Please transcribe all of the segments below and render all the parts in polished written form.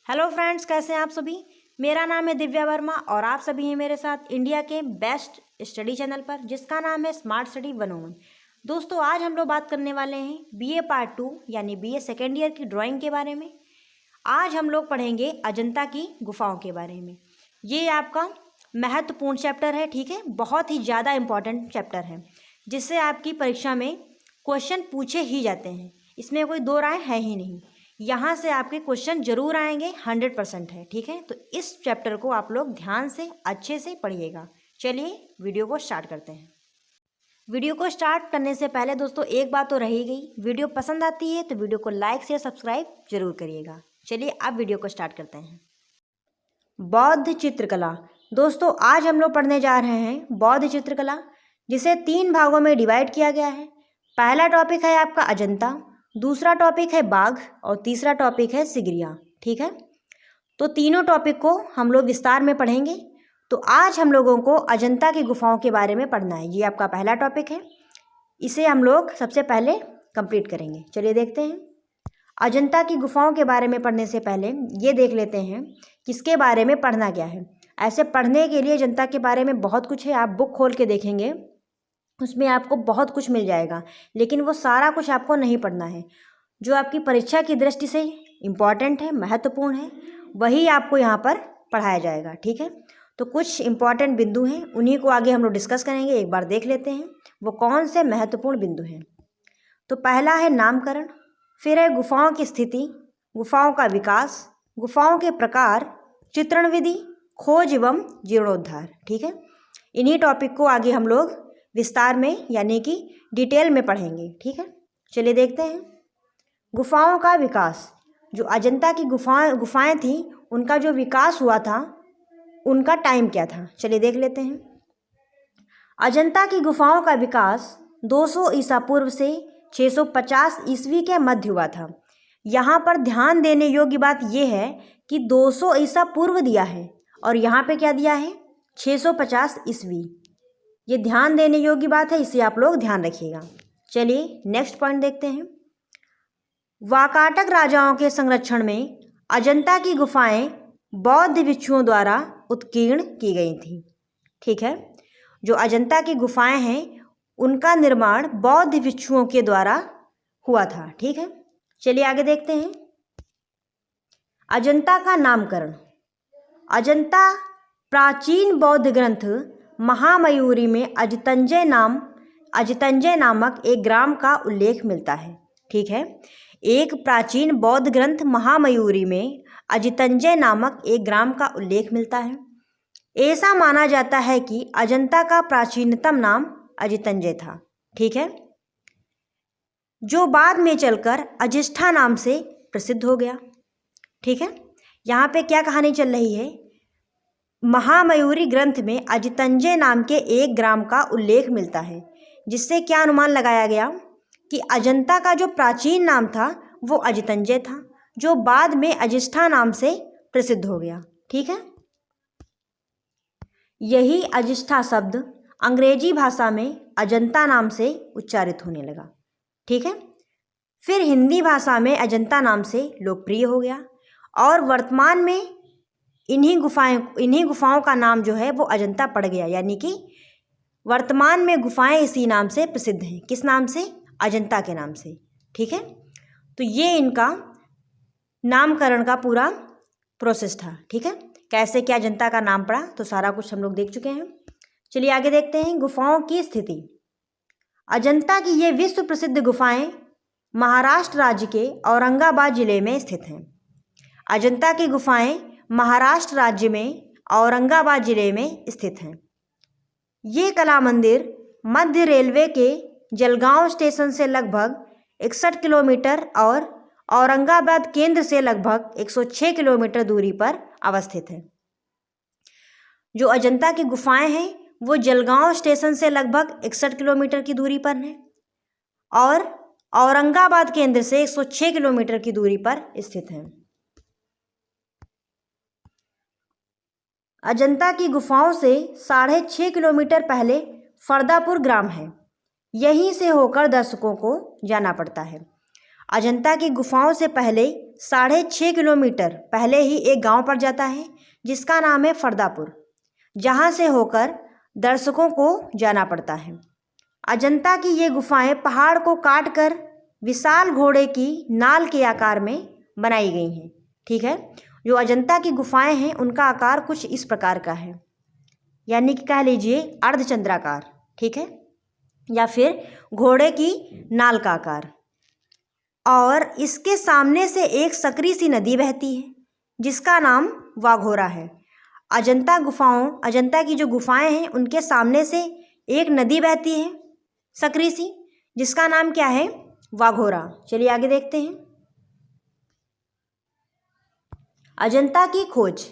Hello friends, कैसे हैं आप सभी। मेरा नाम है दिव्या वर्मा और आप सभी हैं मेरे साथ इंडिया के बेस्ट स्टडी चैनल पर, जिसका नाम है स्मार्ट स्टडी 101। दोस्तों, आज हम लोग बात करने वाले हैं बीए पार्ट 2 यानी बीए सेकेंड ईयर की ड्राइंग के बारे में। आज हम लोग पढ़ेंगे अजंता की गुफाओं के बारे में। ये आपका महत्वपूर्ण चैप्टर है, ठीक है। बहुत ही ज़्यादा इम्पॉर्टेंट चैप्टर है, जिससे आपकी परीक्षा में क्वेश्चन पूछे ही जाते हैं। इसमें कोई दो राय है ही नहीं। यहाँ से आपके क्वेश्चन जरूर आएंगे, 100% है, ठीक है। तो इस चैप्टर को आप लोग ध्यान से अच्छे से पढ़िएगा। चलिए वीडियो को स्टार्ट करते हैं। वीडियो को स्टार्ट करने से पहले दोस्तों एक बात तो रही गई, वीडियो पसंद आती है तो वीडियो को लाइक शेयर सब्सक्राइब जरूर करिएगा। चलिए अब वीडियो को स्टार्ट करते हैं। बौद्ध चित्रकला। दोस्तों, आज हम लोग पढ़ने जा रहे हैं बौद्ध चित्रकला, जिसे 3 भागों में डिवाइड किया गया है। पहला टॉपिक है आपका अजंता, दूसरा टॉपिक है बाघ और तीसरा टॉपिक है सिगरियाँ, ठीक है। तो तीनों टॉपिक को हम लोग विस्तार में पढ़ेंगे। तो आज हम लोगों को अजंता की गुफाओं के बारे में पढ़ना है। ये आपका पहला टॉपिक है, इसे हम लोग सबसे पहले कंप्लीट करेंगे। चलिए देखते हैं। अजंता की गुफाओं के बारे में पढ़ने से पहले ये देख लेते हैं किसके बारे में पढ़ना क्या है। ऐसे पढ़ने के लिए अजंता के बारे में बहुत कुछ है। आप बुक खोल के देखेंगे, उसमें आपको बहुत कुछ मिल जाएगा, लेकिन वो सारा कुछ आपको नहीं पढ़ना है। जो आपकी परीक्षा की दृष्टि से इम्पॉर्टेंट है, महत्वपूर्ण है, वही आपको यहाँ पर पढ़ाया जाएगा, ठीक है। तो कुछ इम्पॉर्टेंट बिंदु हैं, उन्हीं को आगे हम लोग डिस्कस करेंगे। एक बार देख लेते हैं वो कौन से महत्वपूर्ण बिंदु हैं। तो पहला है नामकरण, फिर है गुफाओं की स्थिति, गुफाओं का विकास, गुफाओं के प्रकार, चित्रण विधि, खोज एवं जीर्णोद्धार, ठीक है। इन्हीं टॉपिक को आगे हम लोग विस्तार में यानी कि डिटेल में पढ़ेंगे, ठीक है। चलिए देखते हैं। गुफाओं का विकास। जो अजंता की गुफाएं थी, उनका जो विकास हुआ था, उनका टाइम क्या था, चलिए देख लेते हैं। अजंता की गुफाओं का विकास 200 ईसा पूर्व से 650 ईस्वी के मध्य हुआ था। यहाँ पर ध्यान देने योग्य बात यह है कि 200 ईसा पूर्व दिया है और यहाँ पे क्या दिया है, 650 ईस्वी। ये ध्यान देने योग्य बात है, इसे आप लोग ध्यान रखिएगा। चलिए नेक्स्ट पॉइंट देखते हैं। वाकाटक राजाओं के संरक्षण में अजंता की गुफाएं बौद्ध भिक्षुओं द्वारा उत्कीर्ण की गई थी, ठीक है। जो अजंता की गुफाएं हैं, उनका निर्माण बौद्ध भिक्षुओं के द्वारा हुआ था, ठीक है। चलिए आगे देखते हैं। अजंता का नामकरण। अजंता प्राचीन बौद्ध ग्रंथ महामयूरी में अजतंजय नामक एक ग्राम का उल्लेख मिलता है, ठीक है। एक प्राचीन बौद्ध ग्रंथ महामयूरी में अजतंजय नामक एक ग्राम का उल्लेख मिलता है। ऐसा माना जाता है कि अजंता का प्राचीनतम नाम अजतंजय था, ठीक है, जो बाद में चलकर अजिष्ठा नाम से प्रसिद्ध हो गया, ठीक है। यहाँ पे क्या कहानी चल रही है, महामयूरी ग्रंथ में अजतंजय नाम के एक ग्राम का उल्लेख मिलता है, जिससे क्या अनुमान लगाया गया कि अजंता का जो प्राचीन नाम था वो अजतंजय था, जो बाद में अजिष्ठा नाम से प्रसिद्ध हो गया, ठीक है। यही अजिष्ठा शब्द अंग्रेजी भाषा में अजंता नाम से उच्चारित होने लगा, ठीक है। फिर हिंदी भाषा में अजंता नाम से लोकप्रिय हो गया और वर्तमान में इन्हीं गुफाओं का नाम जो है वो अजंता पड़ गया, यानी कि वर्तमान में गुफाएं इसी नाम से प्रसिद्ध हैं। किस नाम से, अजंता के नाम से, ठीक है। तो ये इनका नामकरण का पूरा प्रोसेस था, ठीक है। कैसे क्या अजंता का नाम पड़ा, तो सारा कुछ हम लोग देख चुके हैं। चलिए आगे देखते हैं। गुफाओं की स्थिति। अजंता की ये विश्व प्रसिद्ध गुफाएं महाराष्ट्र राज्य के औरंगाबाद जिले में स्थित हैं। अजंता की गुफाएं महाराष्ट्र राज्य में औरंगाबाद जिले में स्थित हैं। ये कला मंदिर मध्य रेलवे के जलगांव स्टेशन से लगभग 61 किलोमीटर और औरंगाबाद केंद्र से लगभग 106 किलोमीटर दूरी पर अवस्थित है। जो अजंता की गुफाएं हैं वो जलगांव स्टेशन से लगभग 61 किलोमीटर की दूरी पर हैं और औरंगाबाद केंद्र से 106 किलोमीटर की दूरी पर स्थित हैं। अजंता की गुफाओं से 6.5 किलोमीटर पहले फरदापुर ग्राम है। यहीं से होकर दर्शकों को जाना पड़ता है। अजंता की गुफाओं से पहले 6.5 किलोमीटर पहले ही एक गांव पड़ जाता है जिसका नाम है फरदापुर, जहां से होकर दर्शकों को जाना पड़ता है। अजंता की ये गुफाएं पहाड़ को काट कर विशाल घोड़े की नाल के आकार में बनाई गई हैं। ठीक है, जो अजंता की गुफाएं हैं उनका आकार कुछ इस प्रकार का है, यानी कि कह लीजिए अर्धचंद्राकार। ठीक है, या फिर घोड़े की नाल का आकार। और इसके सामने से एक सकरी सी नदी बहती है जिसका नाम वाघोरा है। अजंता की जो गुफाएं हैं उनके सामने से एक नदी बहती है सकरी सी, जिसका नाम क्या है? वाघोरा। चलिए आगे देखते हैं। अजंता की खोज।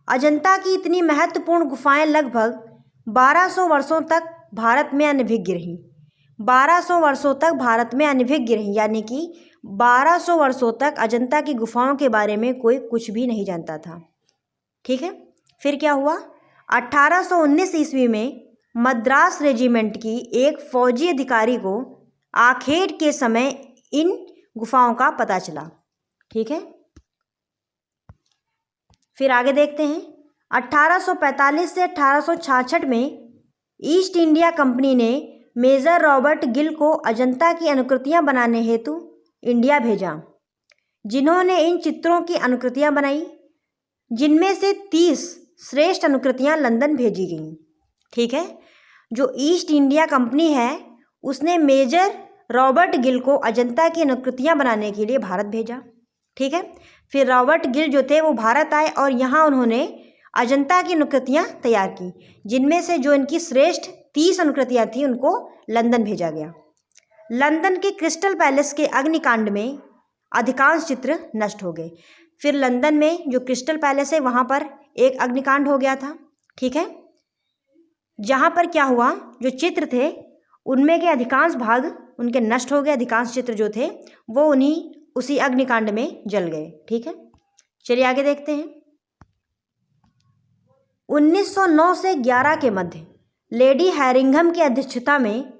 अजंता की इतनी महत्वपूर्ण गुफाएं लगभग 1200 वर्षों तक भारत में अनभिज्ञ रहीं। 1200 वर्षों तक भारत में अनभिज्ञ रहीं, यानी कि 1200 वर्षों तक अजंता की गुफाओं के बारे में कोई कुछ भी नहीं जानता था। ठीक है, फिर क्या हुआ? 1819 ईस्वी में मद्रास रेजिमेंट की एक फौजी अधिकारी को आखेट के समय इन गुफाओं का पता चला। ठीक है, फिर आगे देखते हैं। 1845 से 1866 में ईस्ट इंडिया कंपनी ने मेजर रॉबर्ट गिल को अजंता की अनुकृतियां बनाने हेतु इंडिया भेजा, जिन्होंने इन चित्रों की अनुकृतियां बनाई, जिनमें से 30 श्रेष्ठ अनुकृतियां लंदन भेजी गईं। ठीक है, जो ईस्ट इंडिया कंपनी है उसने मेजर रॉबर्ट गिल को अजंता की अनुकृतियां बनाने के लिए भारत भेजा। ठीक है, फिर रॉबर्ट गिल जो थे वो भारत आए और यहाँ उन्होंने अजंता की अनुकृतियां तैयार की, जिनमें से जो इनकी श्रेष्ठ 30 अनुकृतियां थी उनको लंदन भेजा गया। लंदन के क्रिस्टल पैलेस के अग्निकांड में अधिकांश चित्र नष्ट हो गए। फिर लंदन में जो क्रिस्टल पैलेस है वहाँ पर एक अग्निकांड हो गया था। ठीक है, जहाँ पर क्या हुआ, जो चित्र थे उनमें के अधिकांश भाग उनके नष्ट हो गए। अधिकांश चित्र जो थे वो उसी अग्निकांड में जल गए। ठीक है, चलिए आगे देखते हैं। 1909 से 11 के मध्य लेडी हैरिंघम की अध्यक्षता में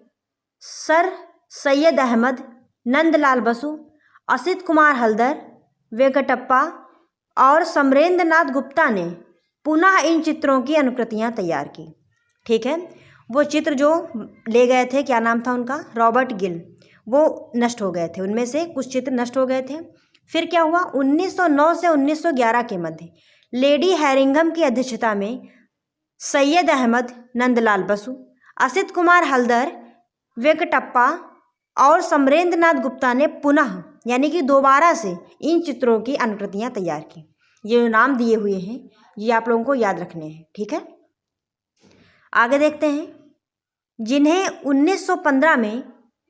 सर सैयद अहमद, नंदलाल बसु, असित कुमार हल्दर, वेंकटप्पा और समरेंद्रनाथ गुप्ता ने पुनः इन चित्रों की अनुकृतियां तैयार की। ठीक है, वो चित्र जो ले गए थे, क्या नाम था उनका? रॉबर्ट गिल, वो नष्ट हो गए थे, उनमें से कुछ चित्र नष्ट हो गए थे। फिर क्या हुआ? 1909 से 1911 के मध्य लेडी हैरिंघम की अध्यक्षता में सैयद अहमद, नंदलाल बसु, असित कुमार हल्दर, वेंकटप्पा और समरेंद्रनाथ गुप्ता ने पुनः यानी कि दोबारा से इन चित्रों की अनुकृतियां तैयार की। ये जो नाम दिए हुए हैं ये आप लोगों को याद रखने हैं। ठीक है, आगे देखते हैं। जिन्हें 1915 में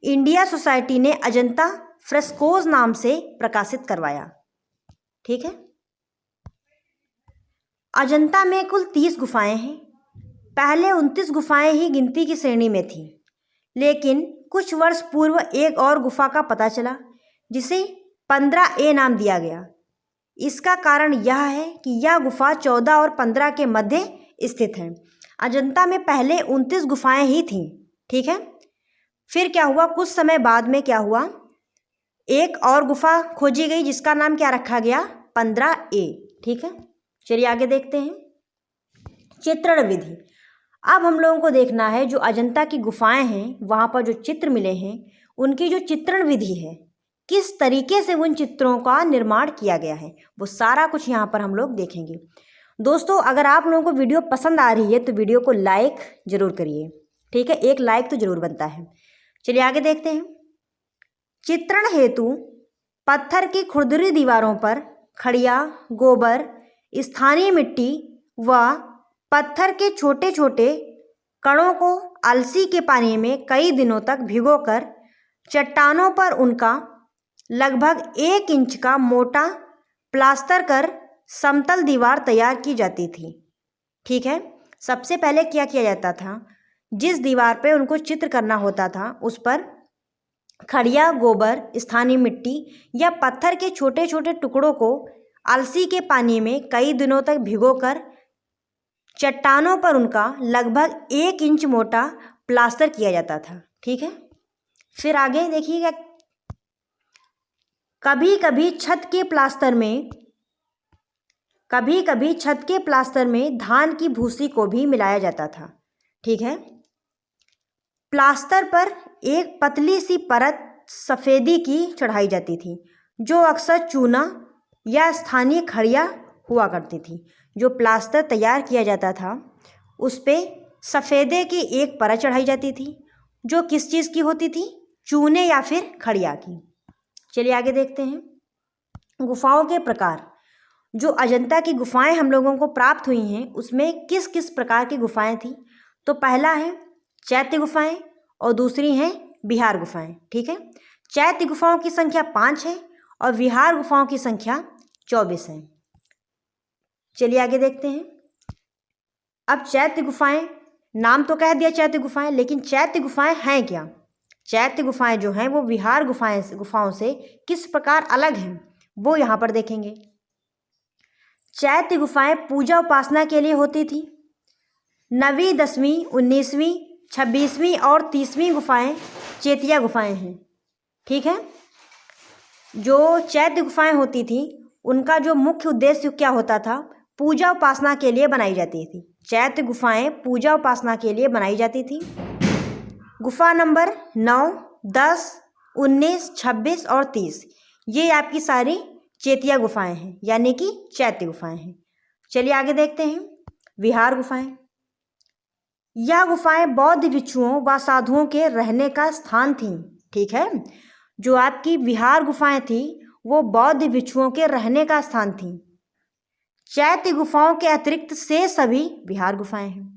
इंडिया सोसाइटी ने अजंता फ्रेस्कोज नाम से प्रकाशित करवाया। ठीक है, अजंता में कुल 30 गुफाएं हैं। पहले 29 गुफाएं ही गिनती की श्रेणी में थीं, लेकिन कुछ वर्ष पूर्व एक और गुफा का पता चला जिसे 15A नाम दिया गया। इसका कारण यह है कि यह गुफा 14 और 15 के मध्य स्थित है। अजंता में पहले 29 गुफाएं ही थीं। ठीक है, फिर क्या हुआ? कुछ समय बाद में क्या हुआ, एक और गुफा खोजी गई जिसका नाम क्या रखा गया? 15A। ठीक है, चलिए आगे देखते हैं। चित्रण विधि। अब हम लोगों को देखना है जो अजंता की गुफाएं हैं वहाँ पर जो चित्र मिले हैं उनकी जो चित्रण विधि है, किस तरीके से उन चित्रों का निर्माण किया गया है, वो सारा कुछ यहाँ पर हम लोग देखेंगे। दोस्तों, अगर आप लोगों को वीडियो पसंद आ रही है तो वीडियो को लाइक ज़रूर करिए। ठीक है, एक लाइक तो ज़रूर बनता है। चलिए आगे देखते हैं। चित्रण हेतु पत्थर की खुरदरी दीवारों पर खड़िया, गोबर, स्थानीय मिट्टी व पत्थर के छोटे छोटे कणों को अलसी के पानी में कई दिनों तक भिगोकर चट्टानों पर उनका लगभग 1 इंच का मोटा प्लास्टर कर समतल दीवार तैयार की जाती थी। ठीक है, सबसे पहले क्या किया जाता था, जिस दीवार पे उनको चित्र करना होता था उस पर खड़िया, गोबर, स्थानीय मिट्टी या पत्थर के छोटे छोटे टुकड़ों को अलसी के पानी में कई दिनों तक भिगोकर चट्टानों पर उनका लगभग 1 इंच मोटा प्लास्टर किया जाता था। ठीक है, फिर आगे देखिएगा। कभी कभी छत के प्लास्टर में धान की भूसी को भी मिलाया जाता था। ठीक है। प्लास्टर पर एक पतली सी परत सफ़ेदी की चढ़ाई जाती थी, जो अक्सर चूना या स्थानीय खड़िया हुआ करती थी। जो प्लास्टर तैयार किया जाता था उस पे सफ़ेदे की एक परत चढ़ाई जाती थी, जो किस चीज़ की होती थी? चूने या फिर खड़िया की। चलिए आगे देखते हैं। गुफाओं के प्रकार। जो अजंता की गुफाएं हम लोगों को प्राप्त हुई हैं उसमें किस किस प्रकार की गुफाएं थी? तो पहला है चैत्य गुफाएं और दूसरी हैं विहार गुफाएं। ठीक है। चैत्य गुफाओं की संख्या 5 है और विहार गुफाओं की संख्या 24 है। चलिए आगे देखते हैं। अब चैत्य गुफाएं, नाम तो कह दिया चैत्य गुफाएं, लेकिन चैत्य गुफाएं हैं क्या? चैत्य गुफाएं जो हैं वो विहार गुफाओं से किस प्रकार अलग हैं वो यहाँ पर देखेंगे। चैत्य गुफाएं पूजा उपासना के लिए होती थी। 9वीं, 10वीं, 19वीं, 26वीं और 30वीं गुफाएं चैत्य गुफाएं हैं। ठीक है। जो चैत्य गुफाएं होती थी उनका जो मुख्य उद्देश्य क्या होता था? पूजा उपासना के लिए बनाई जाती थी। चैत्य गुफाएं पूजा उपासना के लिए बनाई जाती थी। गुफा नंबर 9, 10, 19, 26 और 30 ये आपकी सारी चैत्य गुफाएं हैं, यानी कि चैत्य गुफाएं हैं। चलिए आगे देखते हैं। विहार गुफाएं। यह गुफाएं बौद्ध भिक्षुओं व साधुओं के रहने का स्थान थीं। ठीक है। जो आपकी विहार गुफाएं थी वो बौद्ध भिक्षुओं के रहने का स्थान थी। चैत्य गुफाओं के अतिरिक्त से सभी विहार गुफाएं हैं।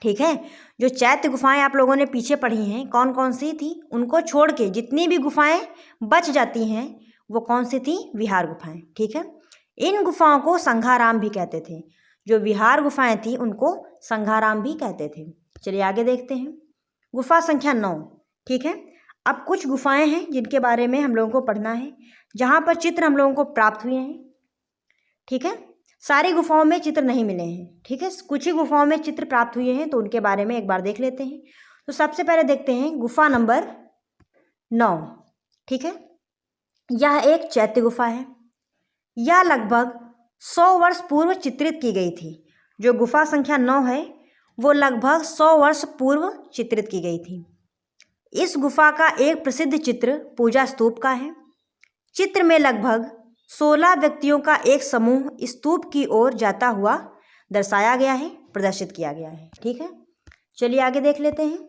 ठीक है। जो चैत्य गुफाएं आप लोगों ने पीछे पढ़ी हैं कौन कौन सी थी, उनको छोड़ के जितनी भी गुफाएं बच जाती हैं वो कौन सी थी? विहार गुफाएं। ठीक है। इन गुफाओं को संघाराम भी कहते थे। जो विहार गुफाएं थी उनको संघाराम भी कहते थे। चलिए आगे देखते हैं। गुफा संख्या 9। ठीक है। अब कुछ गुफाएं हैं जिनके बारे में हम लोगों को पढ़ना है, जहाँ पर चित्र हम लोगों को प्राप्त हुए हैं। ठीक है। सारी गुफाओं में चित्र नहीं मिले हैं। ठीक है। कुछ ही गुफाओं में चित्र प्राप्त हुए हैं तो उनके बारे में एक बार देख लेते हैं। तो सबसे पहले देखते हैं गुफा नंबर 9। ठीक है। यह एक चैत्य गुफा है। यह लगभग 100 वर्ष पूर्व चित्रित की गई थी। जो गुफा संख्या 9 है वो लगभग 100 वर्ष पूर्व चित्रित की गई थी। इस गुफा का एक प्रसिद्ध चित्र पूजा स्तूप का है। चित्र में लगभग 16 व्यक्तियों का एक समूह स्तूप की ओर जाता हुआ दर्शाया गया है, प्रदर्शित किया गया है। ठीक है। चलिए आगे देख लेते हैं।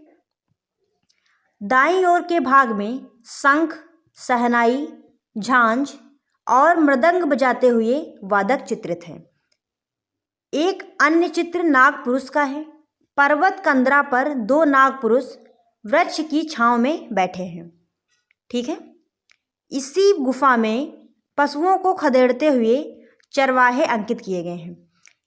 दाईं ओर के भाग में शंख, शहनाई, झांझ और मृदंग बजाते हुए वादक चित्रित हैं। एक अन्य चित्र नाग पुरुष का है। पर्वत कंदरा पर 2 नाग पुरुष वृक्ष की छांव में बैठे हैं। ठीक है। इसी गुफा में पशुओं को खदेड़ते हुए चरवाहे अंकित किए गए हैं।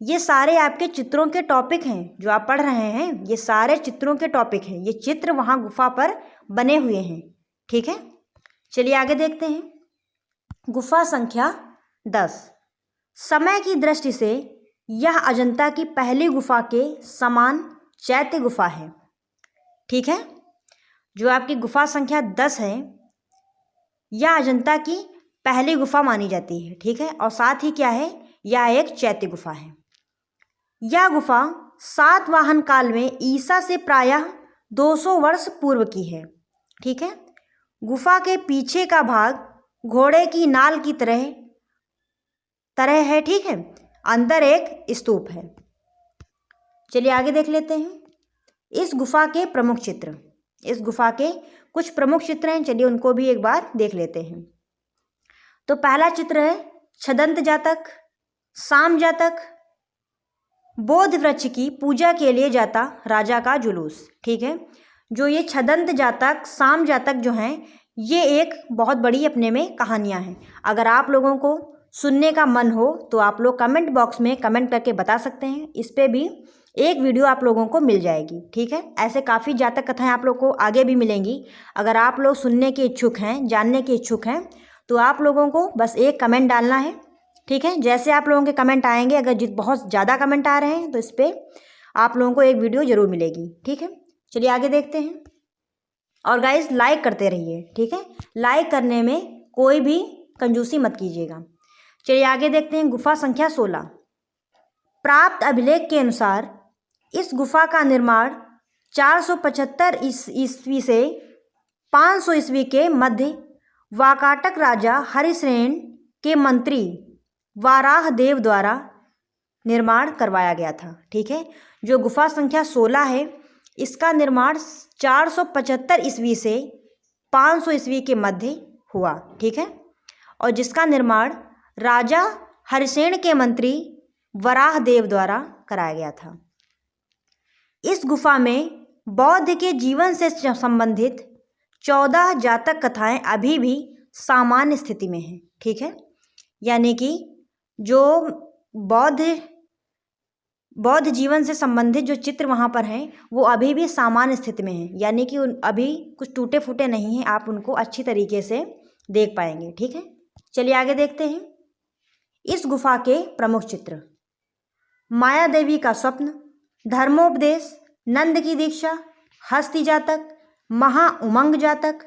ये सारे आपके चित्रों के टॉपिक हैं जो आप पढ़ रहे हैं, ये सारे चित्रों के टॉपिक हैं। ये चित्र वहाँ गुफा पर बने हुए हैं। ठीक है। चलिए आगे देखते हैं। गुफा संख्या 10। समय की दृष्टि से यह अजंता की पहली गुफा के समान चैत्य गुफा है। ठीक है। जो आपकी गुफा संख्या 10 है यह अजंता की पहली गुफा मानी जाती है। ठीक है। और साथ ही क्या है, यह एक चैत्य गुफा है। यह गुफा सातवाहन काल में ईसा से प्रायः 200 वर्ष पूर्व की है। ठीक है। गुफा के पीछे का भाग घोड़े की नाल की तरह है। ठीक है। अंदर एक स्तूप है। चलिए आगे देख लेते हैं। इस गुफा के प्रमुख चित्र, इस गुफा के कुछ प्रमुख चित्र हैं, चलिए उनको भी एक बार देख लेते हैं। तो पहला चित्र है छदंत जातक, साम जातक, बोध वृक्ष की पूजा के लिए जाता राजा का जुलूस। ठीक है। जो ये छदंत जातक, साम जातक जो हैं ये एक बहुत बड़ी अपने में कहानियाँ हैं। अगर आप लोगों को सुनने का मन हो तो आप लोग कमेंट बॉक्स में कमेंट करके बता सकते हैं। इस पे भी एक वीडियो आप लोगों को मिल जाएगी। ठीक है। ऐसे काफ़ी जातक कथाएं आप लोग को आगे भी मिलेंगी। अगर आप लोग सुनने के इच्छुक हैं, जानने के इच्छुक हैं, तो आप लोगों को बस एक कमेंट डालना है। ठीक है। जैसे आप लोगों के कमेंट आएंगे, अगर बहुत ज़्यादा कमेंट आ रहे हैं तो इस पर आप लोगों को एक वीडियो ज़रूर मिलेगी। ठीक है। चलिए आगे देखते हैं। और गाइस लाइक करते रहिए। ठीक है। लाइक करने में कोई भी कंजूसी मत कीजिएगा। चलिए आगे देखते हैं। गुफा संख्या 16। प्राप्त अभिलेख के अनुसार इस गुफा का निर्माण 475 ईस्वी से 500 ईस्वी के मध्य वाकाटक राजा हरिसेन के मंत्री वाराह देव द्वारा निर्माण करवाया गया था। ठीक है, जो गुफा संख्या 16 है इसका निर्माण 475 ईस्वी से 500 ईस्वी के मध्य हुआ। ठीक है, और जिसका निर्माण राजा हरिसेन के मंत्री वराह देव द्वारा कराया गया था। इस गुफा में बौद्ध के जीवन से संबंधित 14 जातक कथाएं अभी भी सामान्य स्थिति में हैं। ठीक है, यानी कि जो बौद्ध जीवन से संबंधित जो चित्र वहाँ पर हैं वो अभी भी सामान्य स्थिति में हैं, यानी कि अभी कुछ टूटे फूटे नहीं हैं, आप उनको अच्छी तरीके से देख पाएंगे। ठीक है, चलिए आगे देखते हैं। इस गुफा के प्रमुख चित्र: माया देवी का स्वप्न, धर्मोपदेश, नंद की दीक्षा, हस्ती जातक, महा उमंग जातक,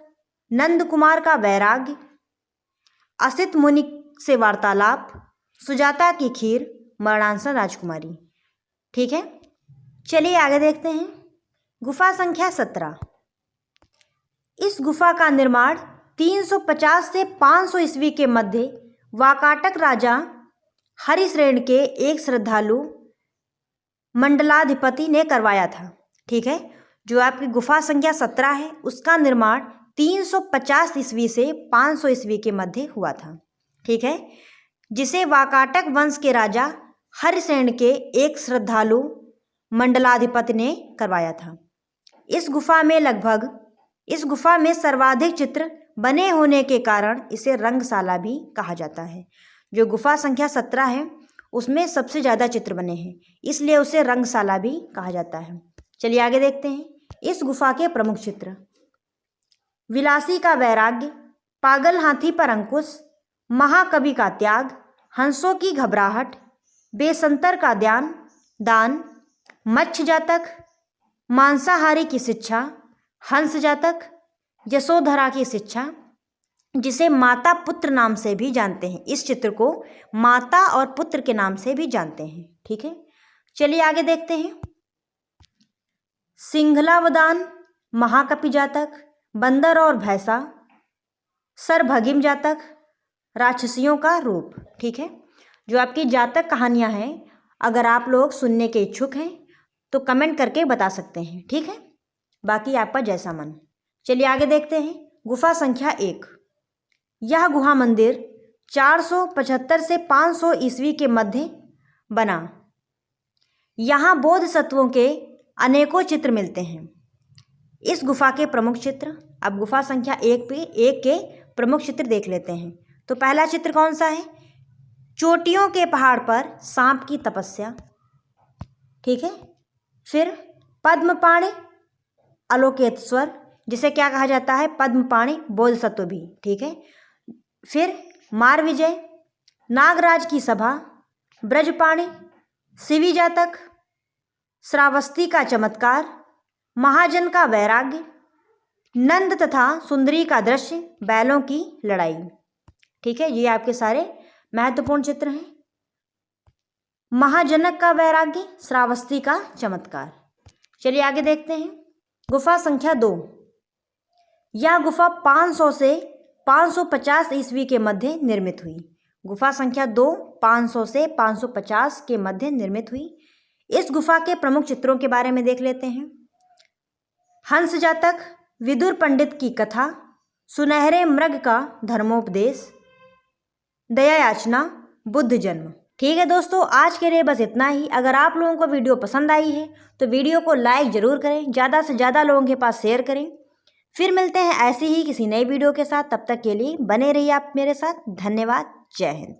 नंद कुमार का वैराग्य, असित मुनि से वार्तालाप, सुजाता की खीर, मरणांसन राजकुमारी। ठीक है, चलिए आगे देखते हैं। गुफा संख्या 17। इस गुफा का निर्माण 350 से 500 ईस्वी के मध्य वाकाटक राजा हरिसेन के एक श्रद्धालु मंडलाधिपति ने करवाया था। ठीक है, जो आपकी गुफा संख्या 17 है उसका निर्माण 350 ईस्वी से 500 ईस्वी के मध्य हुआ था। ठीक है, जिसे वाकाटक वंश के राजा हरिसेन के एक श्रद्धालु मंडलाधिपति ने करवाया था। इस गुफा में सर्वाधिक चित्र बने होने के कारण इसे रंगशाला भी कहा जाता है। जो गुफा संख्या 17 है उसमें सबसे ज़्यादा चित्र बने हैं, इसलिए उसे रंगशाला भी कहा जाता है। चलिए आगे देखते हैं। इस गुफा के प्रमुख चित्र: विलासी का वैराग्य, पागल हाथी पर अंकुश, महाकवि का त्याग, हंसों की घबराहट, बेसंतर का दान, मच्छ जातक, मांसाहारी की शिक्षा, हंस जातक, यशोधरा की शिक्षा, जिसे माता पुत्र नाम से भी जानते हैं। इस चित्र को माता और पुत्र के नाम से भी जानते हैं। ठीक है, चलिए आगे देखते हैं। सिंघलावदान, महाकपि जातक, बंदर और भैंसा, सरभगिम जातक, राक्षसियों का रूप। ठीक है, जो आपकी जातक कहानियां हैं अगर आप लोग सुनने के इच्छुक हैं तो कमेंट करके बता सकते हैं। ठीक है, बाकी आपका जैसा मन। चलिए आगे देखते हैं। गुफा संख्या 1। यह गुहा मंदिर 475 से 500 ईस्वी के मध्य बना। यहाँ बोधिसत्वों के अनेकों चित्र मिलते हैं। इस गुफा के प्रमुख चित्र, अब गुफा संख्या 1 के प्रमुख चित्र देख लेते हैं। तो पहला चित्र कौन सा है? चोटियों के पहाड़ पर सांप की तपस्या। ठीक है, फिर पद्मपाणि अलोकेश्वर, जिसे क्या कहा जाता है? पद्मपाणि बोधिसत्व भी। ठीक है, फिर मार विजय, नागराज की सभा, ब्रजपाणि, शिवी जातक, श्रावस्ती का चमत्कार, महाजन का वैराग्य, नंद तथा सुंदरी का दृश्य, बैलों की लड़ाई। ठीक है, ये आपके सारे महत्वपूर्ण चित्र हैं। महाजनक का वैराग्य, श्रावस्ती का चमत्कार। चलिए आगे देखते हैं। गुफा संख्या 2। यह गुफा 500 से 550 ईस्वी के मध्य निर्मित हुई। गुफा संख्या 2 500 से 550 के मध्य निर्मित हुई। इस गुफा के प्रमुख चित्रों के बारे में देख लेते हैं। हंस जातक, विदुर पंडित की कथा, सुनहरे मृग का धर्मोपदेश, दया याचना, बुद्ध जन्म। ठीक है दोस्तों, आज के लिए बस इतना ही। अगर आप लोगों को वीडियो पसंद आई है तो वीडियो को लाइक ज़रूर करें, ज़्यादा से ज़्यादा लोगों के पास शेयर करें। फिर मिलते हैं ऐसे ही किसी नई वीडियो के साथ। तब तक के लिए बने रहिए आप मेरे साथ। धन्यवाद। जय हिंद।